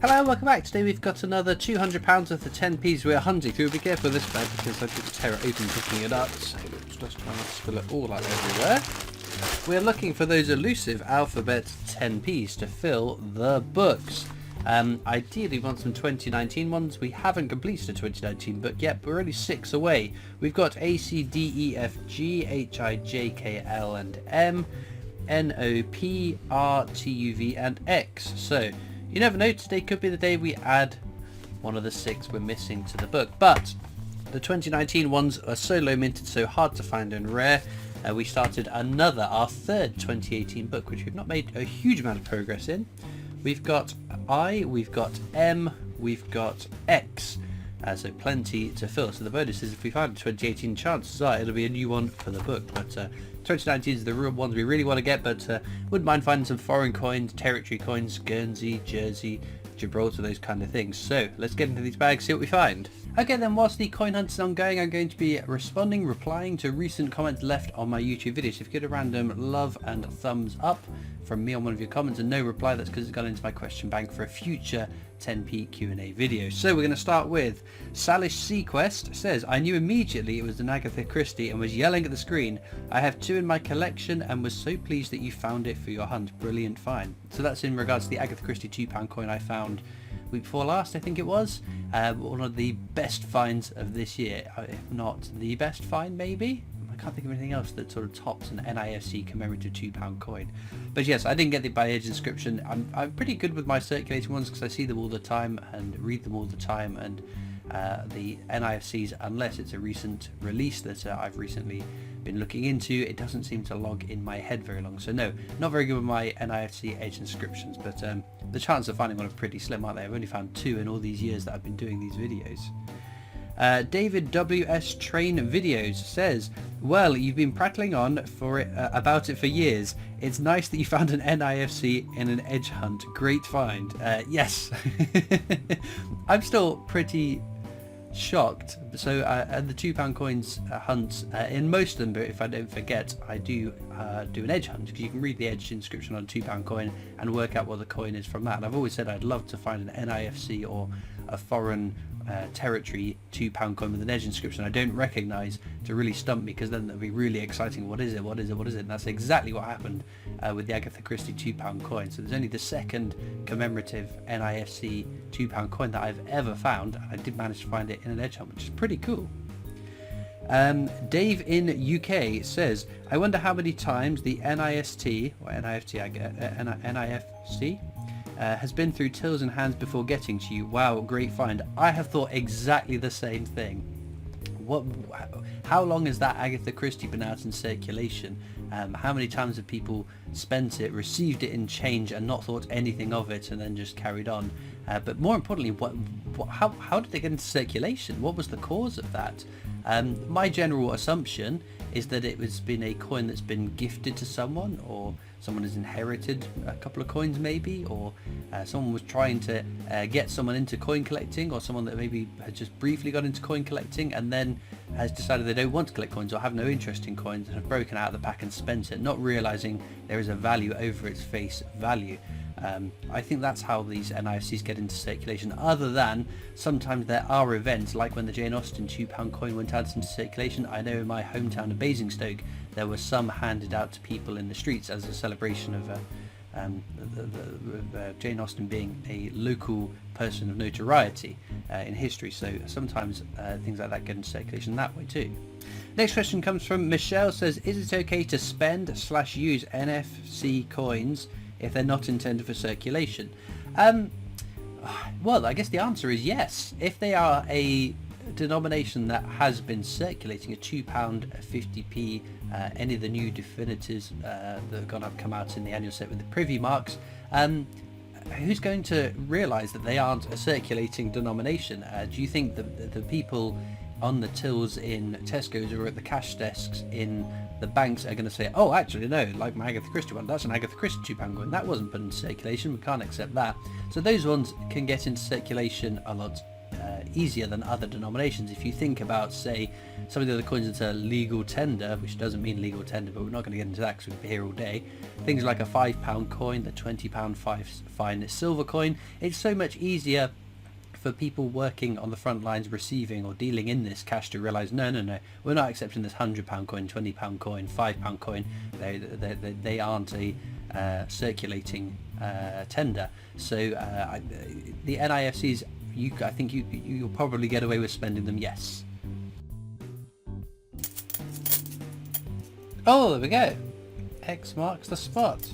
Hello and welcome back. Today we've got another £200 worth of 10p's we're hunting through. Be careful with this bag because I did tear it open picking it up, so let's just try not to spill it all out everywhere. We're looking for those elusive alphabet 10p's to fill the books. Ideally we want some 2019 ones. We haven't completed a 2019 book yet, but we're only 6 away. We've got A, C, D, E, F, G, H, I, J, K, L and M, N, O, P, R, T, U, V and X. So you never know, today could be the day we add one of the 6 we're missing to the book. But the 2019 ones are so low minted, so hard to find and rare. We started our third 2018 book, which we've not made a huge amount of progress in. We've got I, we've got M, we've got X, so plenty to fill. So the bonus is if we find a 2018, chances are it'll be a new one for the book. But 2019 is the real ones we really want to get, but wouldn't mind finding some foreign coins, territory coins, Guernsey, Jersey, Gibraltar, those kind of things. So let's get into these bags, see what we find. Okay then, whilst the coin hunt is ongoing, I'm going to be replying to recent comments left on my YouTube videos. If you get a random love and thumbs up from me on one of your comments and no reply, that's because it's gone into my question bank for a future 10p Q&A video. So we're going to start with Salish Sequest says, I knew immediately it was an Agatha Christie and was yelling at the screen. I have 2 in my collection and was so pleased that you found it for your hunt. Brilliant find. So that's in regards to the Agatha Christie £2 coin I found week before last, I think it was. One of the best finds of this year, if not the best find maybe. I can't think of anything else that sort of tops an NIFC commemorative £2 coin. But yes, I didn't get the by age inscription. I'm pretty good with my circulating ones because I see them all the time and read them all the time, and the NIFCs, unless it's a recent release that I've recently been looking into, it doesn't seem to log in my head very long. So no, not very good with my NIFC age inscriptions, but the chances of finding one are pretty slim, aren't they? I've only found 2 in all these years that I've been doing these videos. David WS Train Videos says, well, you've been prattling on about it for years. It's nice that you found an NIFC in an edge hunt. Great find. Yes. I'm still pretty shocked. So the £2 coins hunts, in most of them, but if I don't forget, I do an edge hunt, because you can read the edge inscription on a £2 coin and work out what the coin is from that. And I've always said I'd love to find an NIFC or a foreign territory £2 coin with an edge inscription I don't recognise to really stump me, because then that'd be really exciting. What is it? What is it? What is it? And that's exactly what happened with the Agatha Christie £2 coin. So there's only the second commemorative NIFC £2 coin that I've ever found, and I did manage to find it in an edge hunt, which is pretty cool. Dave in UK says, I wonder how many times the NIFC has been through tills and hands before getting to you. Wow, great find. I have thought exactly the same thing. How long has that Agatha Christie been out in circulation? How many times have people spent it, received it in change and not thought anything of it, and then just carried on? But more importantly, how did they get into circulation? What was the cause of that? My general assumption is that it has been a coin that's been gifted to someone, or someone has inherited a couple of coins maybe, or someone was trying to get someone into coin collecting, or someone that maybe had just briefly got into coin collecting and then has decided they don't want to collect coins or have no interest in coins and have broken out of the pack and spent it, not realising there is a value over its face value. I think that's how these NIFCs get into circulation, other than sometimes there are events like when the Jane Austen £2 coin went out into circulation. I know in my hometown of Basingstoke there were some handed out to people in the streets as a celebration of Jane Austen being a local person of notoriety in history. So sometimes things like that get into circulation that way too. Next question comes from Michelle. Says, is it okay to spend/use NFC coins if they're not intended for circulation? Well, I guess the answer is yes. If they are a denomination that has been circulating, a £2, a 50p, any of the new definitives that have come out in the annual set with the privy marks, who's going to realise that they aren't a circulating denomination? Do you think that the people on the tills in Tesco's or at the cash desks in the banks are going to say, oh, actually no, like my Agatha Christie one, that's an Agatha Christie £2 coin, that wasn't put into circulation, we can't accept that. So those ones can get into circulation a lot easier than other denominations. If you think about, say, some of the other coins that are legal tender, which doesn't mean legal tender, but we're not going to get into that because we'll be here all day. Things like a £5 coin, the £20 fine silver coin. It's so much easier for people working on the front lines receiving or dealing in this cash to realise, no, we're not accepting this £100 coin, £20 coin, £5 coin. They aren't a circulating tender. So the NIFCs, I think you'll probably get away with spending them, yes. Oh, there we go. X marks the spot.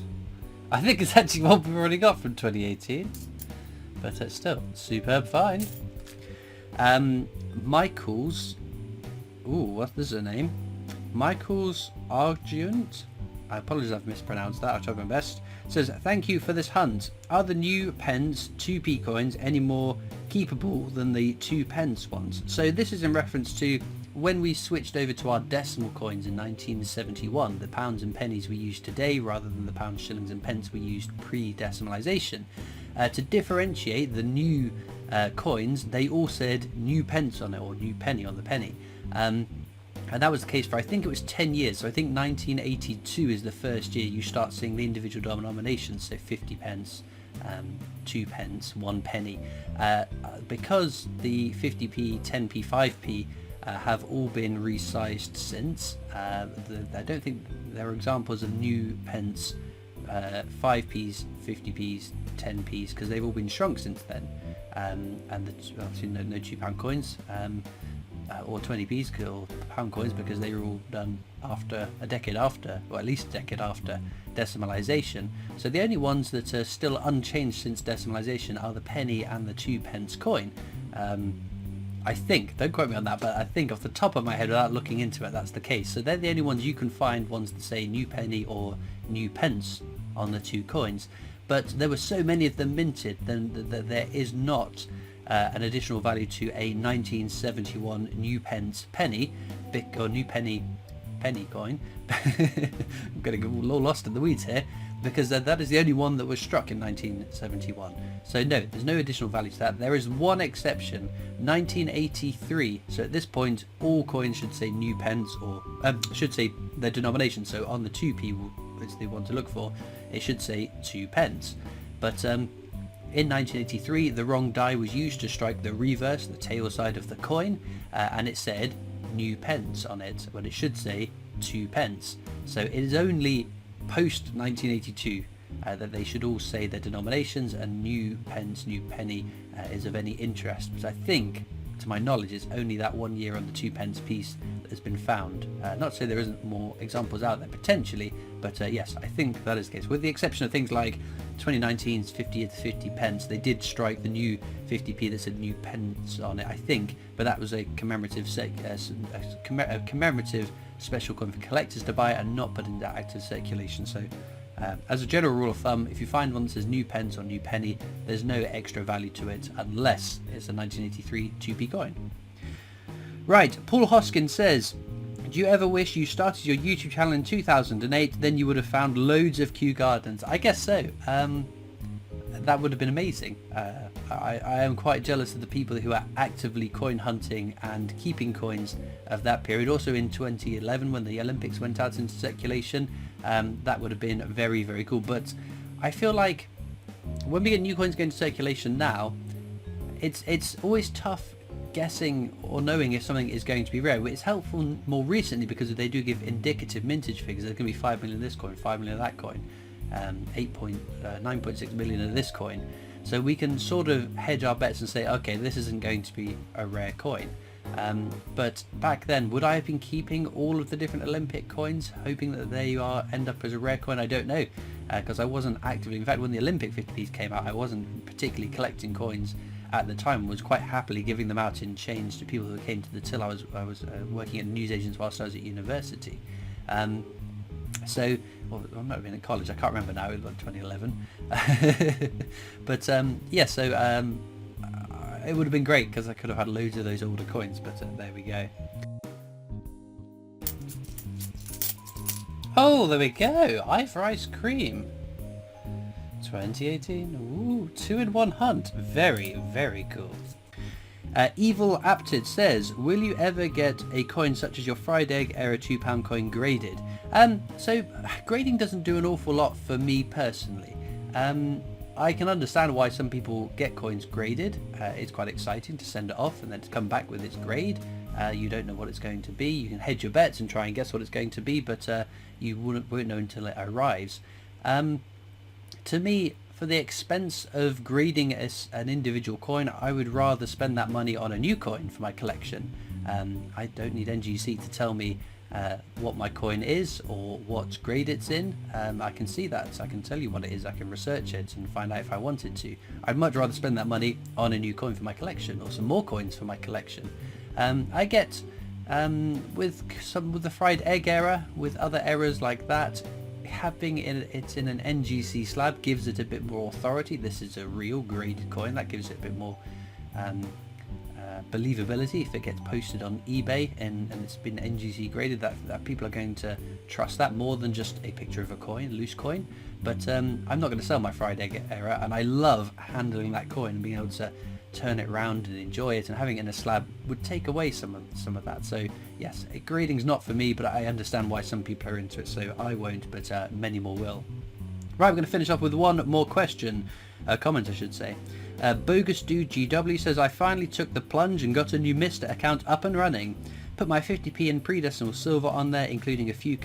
I think it's actually what we've already got from 2018. But it's still superb find. Michael's... Ooh, what is the name? Michael's Argument. I apologise if I've mispronounced that. I'll try my best. It says, thank you for this hunt. Are the new pence 2p coins any more keepable than the 2 pence ones? So this is in reference to when we switched over to our decimal coins in 1971, the pounds and pennies we use today rather than the pounds, shillings and pence we used pre-decimalization. To differentiate the new coins, they all said new pence on it, or new penny on the penny. And that was the case for, I think it was 10 years. So I think 1982 is the first year you start seeing the individual denominations, so 50 pence, 2 pence, 1 penny. Because the 50p, 10p, 5p have all been resized since, I don't think there are examples of new pence 5p's, 50p's, 10p's, because they've all been shrunk since then, and obviously no £2 coins, or 20p's or pound coins, because they were all done after a decade after, or at least a decade after decimalization. So the only ones that are still unchanged since decimalization are the penny and the 2 pence coin. I think, don't quote me on that, but I think off the top of my head without looking into it, that's the case. So they're the only ones you can find, ones that say new penny or new pence on the 2 coins. But there were so many of them minted that there is not an additional value to a 1971 new pence penny, or new penny coin. I'm getting all lost in the weeds here, because that is the only one that was struck in 1971. So no, there's no additional value to that. There is one exception, 1983. So at this point, all coins should say new pence, or should say their denomination. So on the 2p, it's the one to look for, it should say 2 pence. But in 1983, the wrong die was used to strike the reverse, the tail side of the coin, and it said new pence on it, when it should say 2 pence. So it is only post 1982 that they should all say their denominations, and new pence, new penny is of any interest. But I think, to my knowledge, it's only that 1 year on the 2 pence piece that has been found. Not to say there isn't more examples out there potentially, but yes, I think that is the case, with the exception of things like 2019's 50 pence. They did strike the new 50p that said new pence on it, I think, but that was a commemorative special coin for collectors to buy and not put into active circulation. So as a general rule of thumb, if you find one that says new pence or new penny, there's no extra value to it unless it's a 1983 2p coin. Right, Paul Hoskin says, do you ever wish you started your YouTube channel in 2008, then you would have found loads of Kew Gardens? I guess so. That would have been amazing. I am quite jealous of the people who are actively coin hunting and keeping coins of that period. Also in 2011, when the Olympics went out into circulation, that would have been very, very cool. But I feel like when we get new coins going into circulation now, it's always tough guessing or knowing if something is going to be rare. It's helpful more recently because they do give indicative mintage figures. There's going to be 5 million of this coin, 5 million of that coin, 9.6 million of this coin. So we can sort of hedge our bets and say, okay, this isn't going to be a rare coin. But back then, would I have been keeping all of the different Olympic coins, hoping that they end up as a rare coin? I don't know, because I wasn't actively. In fact, when the Olympic 50p's came out, I wasn't particularly collecting coins at the time. Was quite happily giving them out in change to people who came to the till. I was working at newsagents whilst I was at university. So, well, I might have been at college. I can't remember now. It was like 2011. But yeah, so it would have been great because I could have had loads of those older coins. But there we go. Oh, there we go. Eye for ice cream. 2018. Ooh, 2-in-1 hunt. Very, very cool. Evil Apted says, will you ever get a coin such as your fried egg era £2 coin graded? So grading doesn't do an awful lot for me personally. I can understand why some people get coins graded. It's quite exciting to send it off and then to come back with its grade. You don't know what it's going to be. You can hedge your bets and try and guess what it's going to be, but you won't know until it arrives. To me, for the expense of grading an individual coin, I would rather spend that money on a new coin for my collection. I don't need NGC to tell me what my coin is or what grade it's in. I can see that, so I can tell you what it is. I can research it and find out if I wanted to. I'd much rather spend that money on a new coin for my collection or some more coins for my collection. I get with the fried egg era, with other eras like that, having it in an NGC slab gives it a bit more authority. This is a real graded coin. That gives it a bit more believability if it gets posted on eBay and it's been NGC graded, that people are going to trust that more than just a picture of a coin, loose coin. But I'm not going to sell my fried egg era, and I love handling that coin and being able to turn it around and enjoy it, and having it in a slab would take away some of that. So yes, grading's not for me, but I understand why some people are into it, so I won't, but many more will. Right, we're going to finish off with one more question, comment I should say. Bogus Dude GW says, I finally took the plunge and got a Numista account up and running. Put my 50p in pre-decimal silver on there, including a few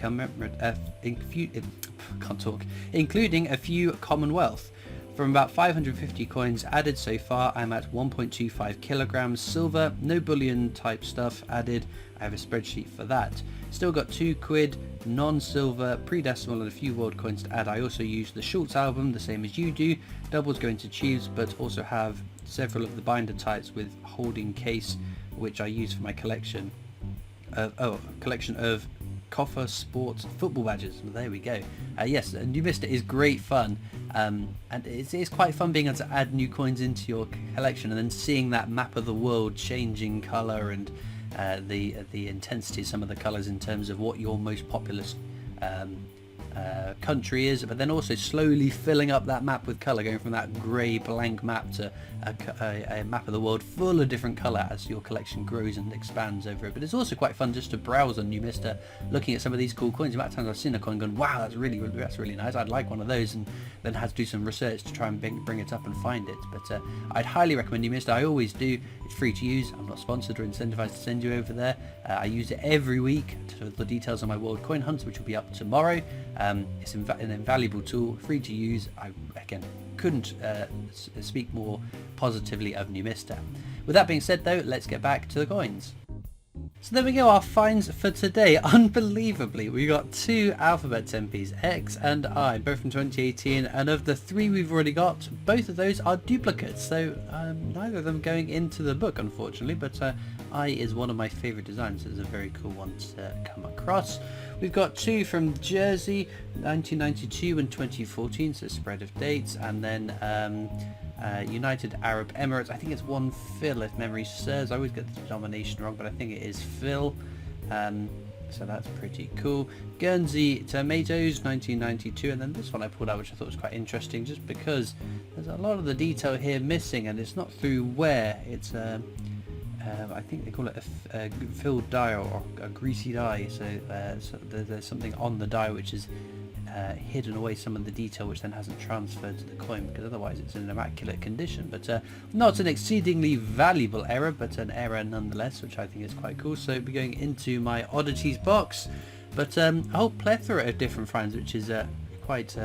including a few Commonwealth. From about 550 coins added so far, I'm at 1.25 kilograms silver, no bullion type stuff added. I have a spreadsheet for that. Still got £2 non-silver pre-decimal and a few world coins to add. I also use the Schultz album, the same as you do. Doubles go into tubes, but also have several of the binder types with holding case, which I use for my collection. Collection of Coffer Sports football badges. Well, there we go. Yes, Numista is great fun, and it's quite fun being able to add new coins into your collection and then seeing that map of the world changing colour and the intensity of some of the colours in terms of what your most populous country is, but then also slowly filling up that map with colour, going from that grey blank map to a map of the world full of different colour as your collection grows and expands over it. But it's also quite fun just to browse on Numista, looking at some of these cool coins. The amount of times I've seen a coin going, wow, that's really nice, I'd like one of those, and then had to do some research to try and bring it up and find it. But I'd highly recommend Numista. I always do. It's free to use. I'm not sponsored or incentivized to send you over there. I use it every week. The details on my world coin hunts, which will be up tomorrow. It's an invaluable tool, free to use. I again couldn't speak more positively of Numista. With that being said though, let's get back to the coins. So there we go, our finds for today. Unbelievably, we got two Alphabet 10p's, X and I, both from 2018, and of the three we've already got, both of those are duplicates, so neither of them going into the book unfortunately, but I is one of my favourite designs, so it's a very cool one to come across. We've got two from Jersey, 1992 and 2014, so spread of dates, and then United Arab Emirates, I think it's one Phil if memory serves. I always get the denomination wrong, but I think it is Phil, so that's pretty cool. Guernsey Tomatoes, 1992, and then this one I pulled out, which I thought was quite interesting, just because there's a lot of the detail here missing, and it's not through wear. It's I think they call it a filled die or a greasy die, so there's something on the die which is hidden away some of the detail, which then hasn't transferred to the coin, because otherwise it's in an immaculate condition. But not an exceedingly valuable error, but an error nonetheless, which I think is quite cool. So we'll be going into my oddities box, but a whole plethora of different finds, which is quite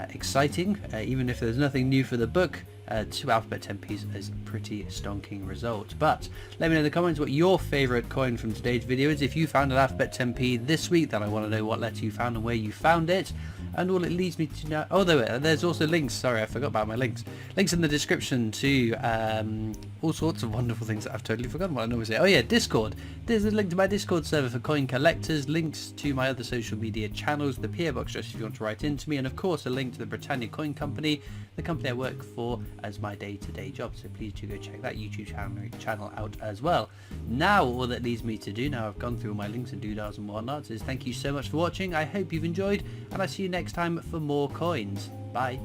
exciting. Even if there's nothing new for the book, two Alphabet 10p's is a pretty stonking result. But let me know in the comments what your favourite coin from today's video is. If you found an Alphabet 10p this week, then I want to know what letter you found and where you found it. And all it leads me to know, there's also links, sorry I forgot about my links in the description to all sorts of wonderful things that I've totally forgotten what I normally say. Oh yeah, Discord. There's a link to my Discord server for coin collectors, links to my other social media channels, the PO box address if you want to write into me, and of course a link to the Britannia Coin Company, the company I work for as my day-to-day job, so please do go check that YouTube channel out as well. Now all that leaves me to do, now I've gone through all my links and doodles and whatnot, is thank you so much for watching. I hope you've enjoyed, and I'll see you next time for more coins. Bye.